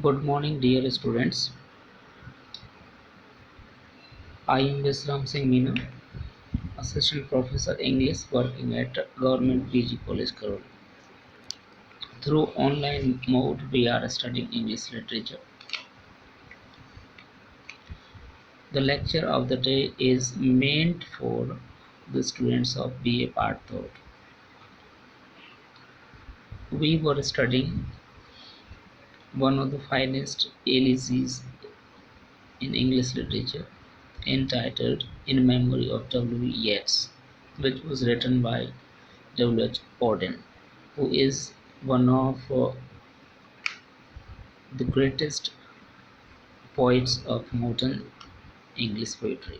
Good morning, dear students. I am Vishram Singh Meena, Assistant Professor English working at Government PG College, Karol. Through online mode, we are studying English literature. The lecture of the day is meant for the students of BA Part Third. We were studying one of the finest elegies in English literature, entitled "In Memory of W.B.Yeats," which was written by W.H. Auden, who is one of the greatest poets of modern English poetry.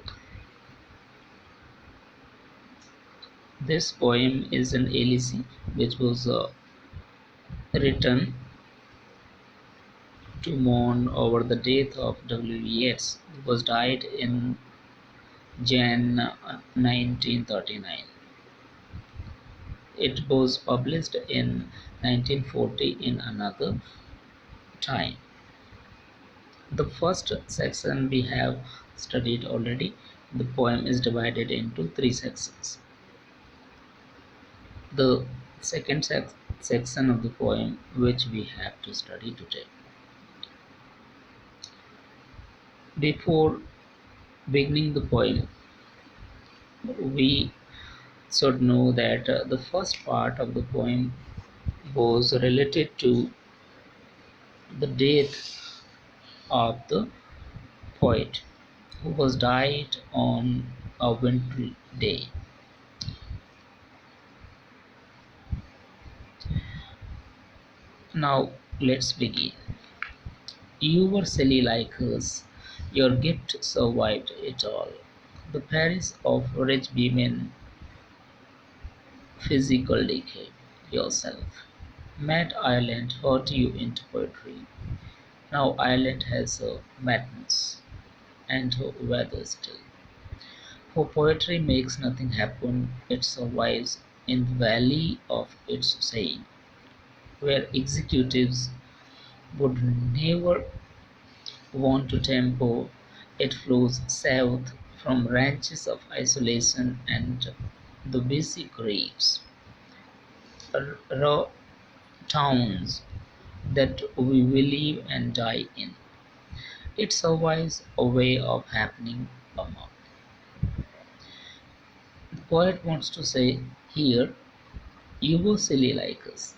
This poem is an elegy which was written to mourn over the death of W.B.Yeats, who was died in Jan 1939. It was published in 1940 in another time. The first section we have studied already. The poem is divided into three sections. The second section of the poem which we have to study today. Before beginning the poem, we should know that the first part of the poem was related to the death of the poet who was died on a wintry day. Now let's begin. You were silly like us, your gift survived it all. The Paris of rich women, physical decay, yourself. Mad Ireland hurt you into poetry. Now Ireland has a madness and her weather still. For poetry makes nothing happen, it survives in the valley of its saying, where executives would never want to tempo, it flows south from ranches of isolation and the busy graves, raw towns that we will live and die in. It survives a way of happening among. The poet wants to say here, you were silly like us.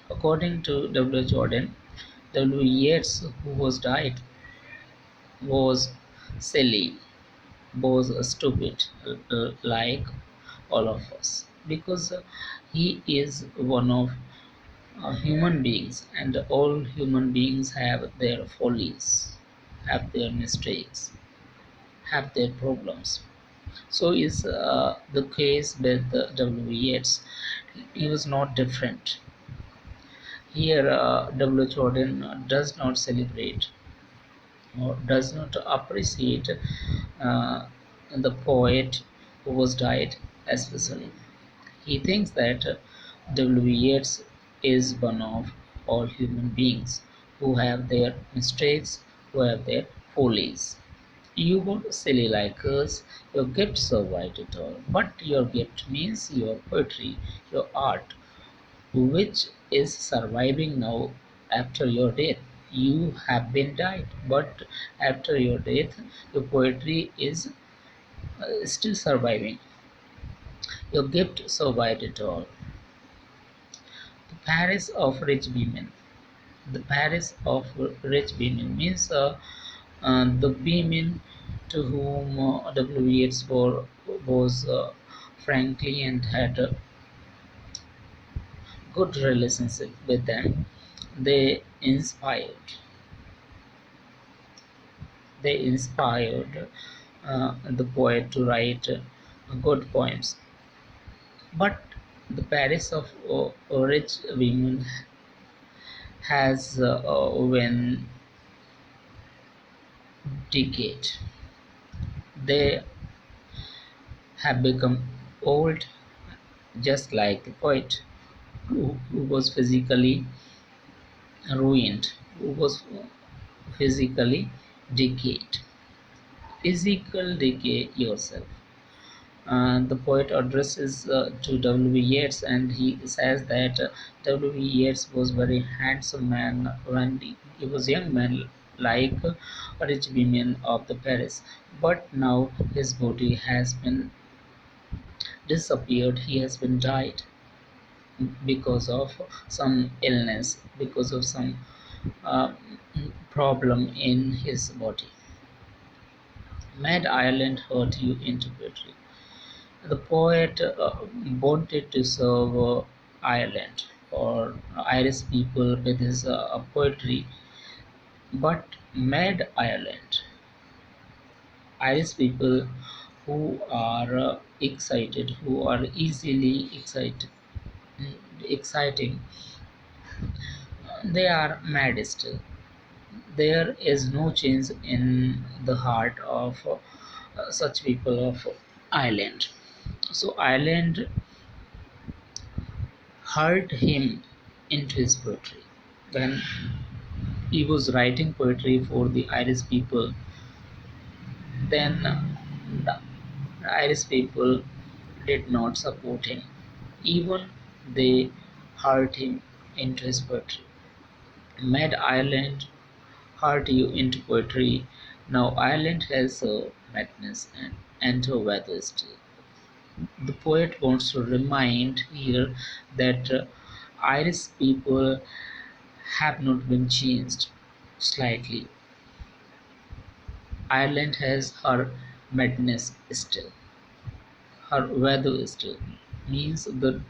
According to W. Jordan, W. Yeats, who was died, was silly, was stupid, like all of us, because he is one of human beings, and all human beings have their follies, have their mistakes, have their problems. So is the case with W. Yeats. He was not different. Here, W. Jordan does not celebrate or does not appreciate uh, the poet who was died especially. He thinks that W. Yeats is one of all human beings who have their mistakes, who have their follies. You were silly like us, your gift survived it all. But your gift means your poetry, your art, which is surviving now after your death. You have been died, but after your death, your poetry is still surviving. Your gift survived it all. The Paris of rich women. The Paris of rich women means the women to whom W. Yeats was frankly and had a good relationship with them. They inspired. They inspired the poet to write good poems. But the Paris of rich women has when decayed. They have become old, just like the poet who was physically ruined who was physically decayed. Physical decay yourself. The poet addresses to W.B. Yeats, and he says that W.B. Yeats was very handsome man when he was young man, like a rich women of the Paris. But now his body has been disappeared. He has been died because of some illness, because of some uh, problem in his body. Mad Ireland hurt you into poetry. The poet wanted to serve Ireland or Irish people with his poetry, but mad Ireland. Irish people who are excited, who are easily exciting, they are mad still. There is no change in the heart of such people of Ireland. So Ireland hurt him into his poetry. When he was writing poetry for the Irish people, then the Irish people did not support him. Even they hurt him into his poetry. Made Ireland hurt you into poetry. Now Ireland has a madness and a weather still. The poet wants to remind here that Irish people have not been changed slightly. Ireland has her madness still, her weather still. Means the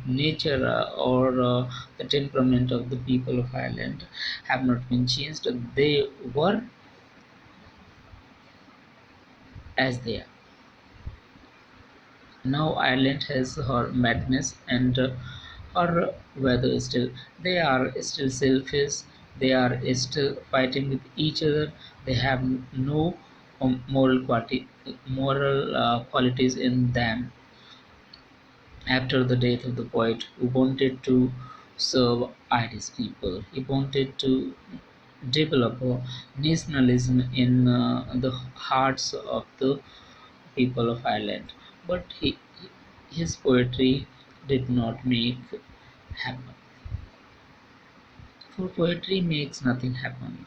nature or the temperament of the people of Ireland have not been changed. They were as they are. Now Ireland has her madness and her weather still. They are still selfish. They are still fighting with each other. They have no moral qualities in them. After the death of the poet who wanted to serve Irish people, he wanted to develop a nationalism in the hearts of the people of Ireland. But his poetry did not make happen. For poetry makes nothing happen.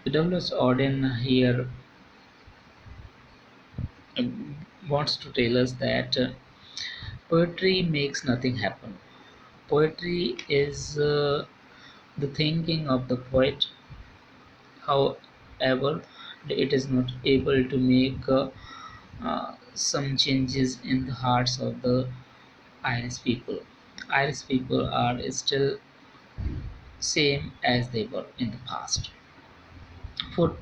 W.S. Auden here wants to tell us that poetry makes nothing happen. Poetry is the thinking of the poet. However, it is not able to make some changes in the hearts of the Irish people. Irish people are still same as they were in the past. For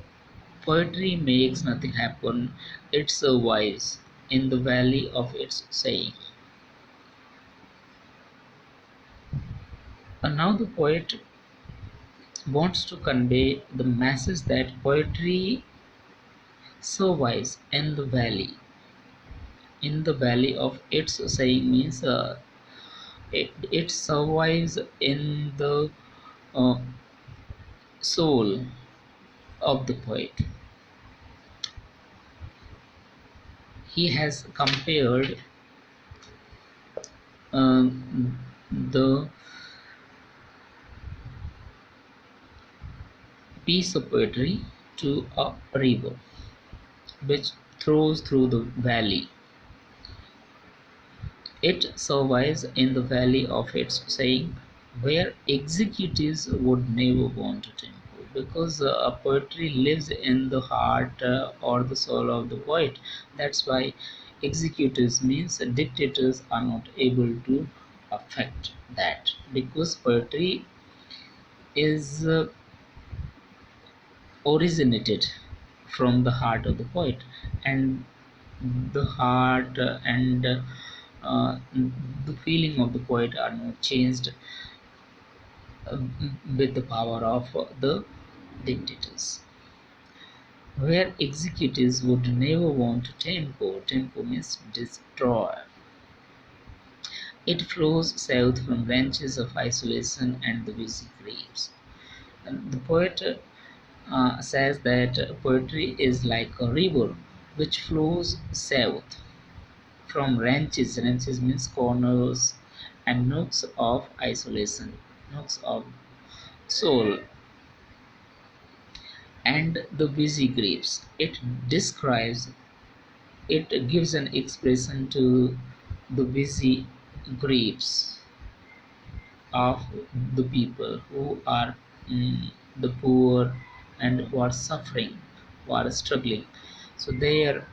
poetry makes nothing happen, it survives in the valley of its saying. And now the poet wants to convey the message that poetry survives in the valley of its saying means it survives in the uh, soul of the poet. He has compared the piece of poetry to a river which flows through the valley. It survives in the valley of its saying, where executives would never want to tempo, because poetry lives in the heart or the soul of the poet. That's why executives means dictators are not able to affect that, because poetry is originated from the heart of the poet, and the heart and the feeling of the poet are not changed uh, with the power of the dictators. Where executives would never want to tempo, tempo means destroy. It flows south from ranches of isolation and the busy graves. And the poet says that poetry is like a river which flows south from ranches. Ranches means corners and nooks of isolation, nooks of soul, and the busy graves. Describes, it gives an expression to the busy graves of the people who are the poor and who are suffering, who are struggling. So their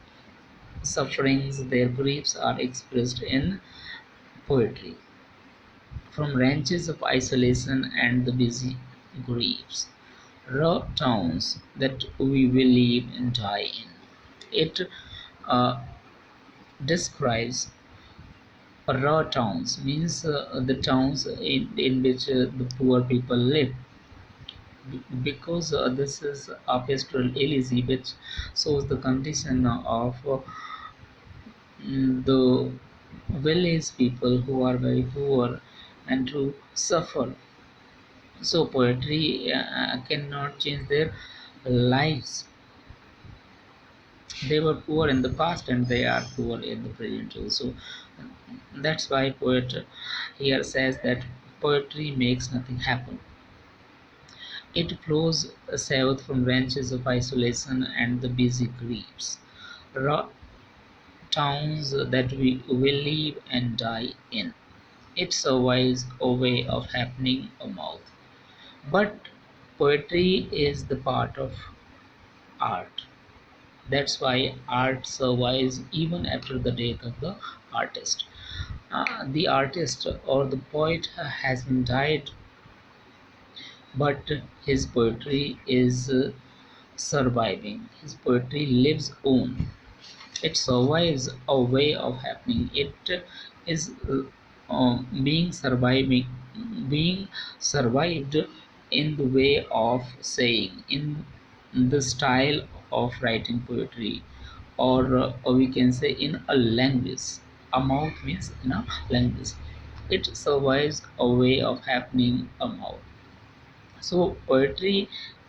sufferings, their griefs are expressed in poetry. From ranches of isolation and the busy griefs, raw towns that we will live and die in. It uh, describes raw towns, means the towns in which the poor people live. Because this is a pastoral elegy which shows the condition of the village people who are very poor and who suffer. So poetry cannot change their lives. They were poor in the past and they are poor in the present too. So that's why poet here says that poetry makes nothing happen. It flows south from ranches of isolation and the busy griefs, raw towns that we will live and die in. It survives a way of happening a mouth. But poetry is the part of art. That's why art survives even after the death of the artist. The artist or the poet has been died, but his poetry is surviving. His poetry lives on. It survives a way of happening. It is being surviving, being survived in the way of saying, in the style of writing poetry, or we can say in a language. A mouth means in a language. It survives a way of happening a mouth. So poetry